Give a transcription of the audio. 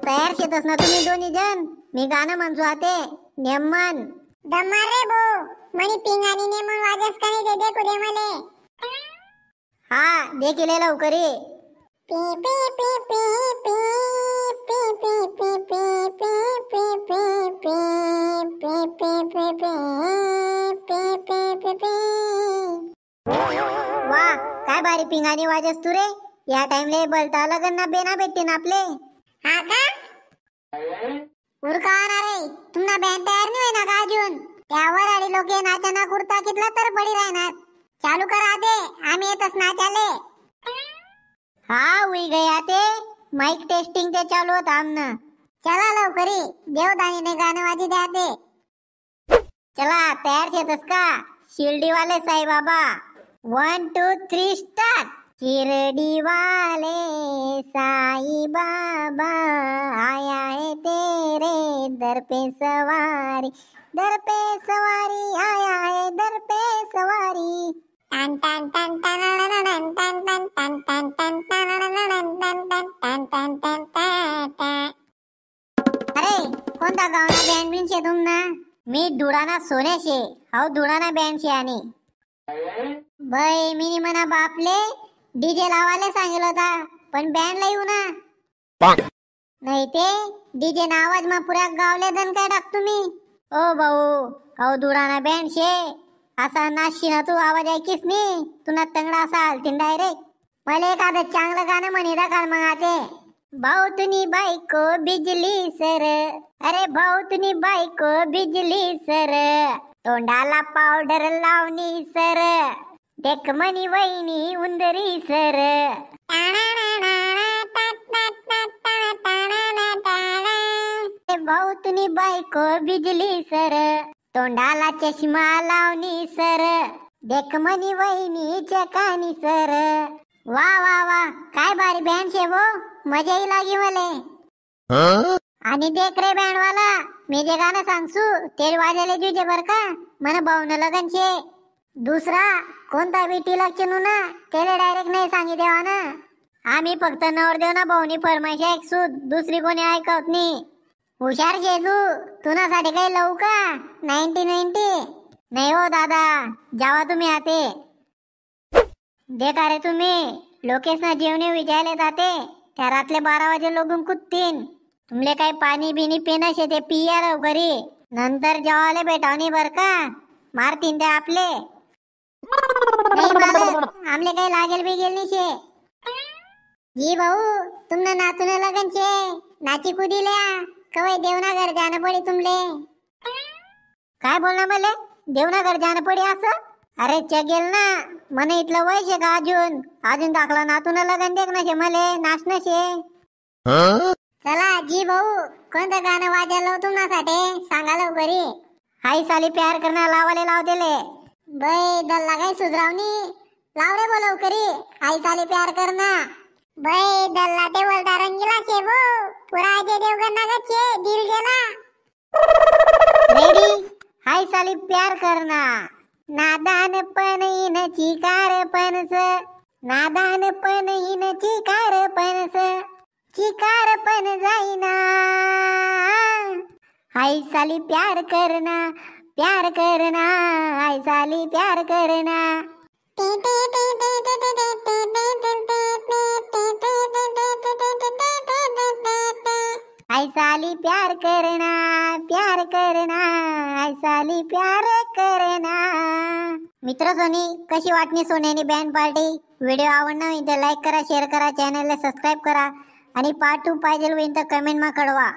तयार शेतस ना तुम्ही दोन्ही जण? मी गाणं म्हणतो आते नेमन दमार रे भो मनी पिंगानी नेमन वाजस का नाही ते देखू दे मले. हा देखील लवकर ये. P P P P P P P P P P P P P P P P P P. वा काय भारी पिंगानी वाजस तू रे. या टाइमले बलता लगन ना बेना भेटतीन आपले. हा का उरका ना रे तुम्हाला बँड तयार नाही होईना का अजून? त्यावर आणि लोक नाचना कुर्ता कितला तर पडी राहणार. चालू करा दे आम्ही येतच नाचाले. हा हुई गया ते माइक टेस्टिंग ते चालू होत आमनं. चला लवकरी देवदानी ने गाणं वाजी द्या ते. चला तयार शेतस का शिर्डी वाले साई बाबा. 1 2 3 स्टार्ट. शिरडी वाले साई बाबा आया है तेरे दर पे सवारी आया है दर पे सवारी. टन टन टन टन टन टन टन टन टन टन टन टन टन. अरे कोणता गावना बँड बिन शे तुम ना? मी धुडाना सोन्या शे. हाऊ धुडाना बँड शे. आणि बाई मी म्हणा बापले डीजे लावायला सांगितलं होता पण बँड ला येऊ ना. नाही ते डीजे ना आवाज मा पुऱ्या गावले दन काय टाक तुम्ही. ओ भाऊ हाऊ धुडाना बँड शे. असा नाचशी ना तू आवाज ऐकीस मी तुला तंगडा असा हलतीन डायरेक्ट. मला एखादं चांगलं गाणं म्हणे दाखल मग आते. भाऊ तुनी बायको बिजली सर. अरे भाऊ तुनी बायको बिजली सर. तोंडाला पावडर लावणी सर. देख मनी वहिनी उंदरी सर. भाऊ तुनी बायको बिजली सर. तोंडाला चष्मा लावणी सर. देख मनी वहिनी चकानी सर. वा वा वा काय भारी बँड शे वो. मजाही लागी मले. आणि देख रे बँड वाला मी जे गाणं सांगसू ते वाजायला जुजे बर का. मन भाऊन लगन शे. दुसरा कोणता बी टिलक चिनू ना त्याला डायरेक्ट नाही सांगी देवा ना. आम्ही फक्त नवरदेव ना भाऊनी फरमाईश ऐकसू दुसरी कोणी ऐकत नाही. हुशार शेजू तुनासाठी काही लावू का 90-90? नाही हो दादा जावा तुम्ही आते. देखा रे तुम्ही लोकेश ना जेवणे विचारले जाते त्या रातले 12 वाजे लोगून कुत्तीन. तुमले काही पाणी बिनी पिणं शे ते पिया लवकरी. नंतर जेवायला भेटावनी बर का. मारतीन ते आपले. नाही मालक आमले काही लागेल बिगेल नाही शे. जी भाऊ तुमने नातून लगन शे. नाची कुदी लिया कवय देवनागर जाणं पडी तुमले. काय बोलना मले देवनागर जाणं पडी असं? अरे चगेल ना मन इथलं वय शे का अजून दाखला नातून लगन देख ना शे मले नाचणं शे. चला जी भाऊ कोणतं गाणं वाजायला तुमच्यासाठी सांगा लवकरी. हाई साली प्यार करना लावाले लाव दिले. बाई दल्ला काय सुधरावनी लाव रे बोलव करी. हाई साली प्यार करना. बाई दल्ला ते बोलता रंगीला शे वो पुरा अजय देवगन नगत शे दिल गेला. रेडी हाई साली प्यार करना. नादान पण इन चिकार पणस. नादान पण इन चिकार पणस. चिकार पण जाईना. हाई साली प्यार करना हाई साली प्यार करना. हाई साली प्यार करना हाई साली प्यार करना. मित्र सोनी कशी वाटणी सोन्यानी बँड पार्टी. व्हिडिओ आवडला तर लाईक करा शेअर करा चॅनलला सबस्क्राईब करा आणि पार्ट 2 पाहिजे होईल तर कमेंट मा कळवा.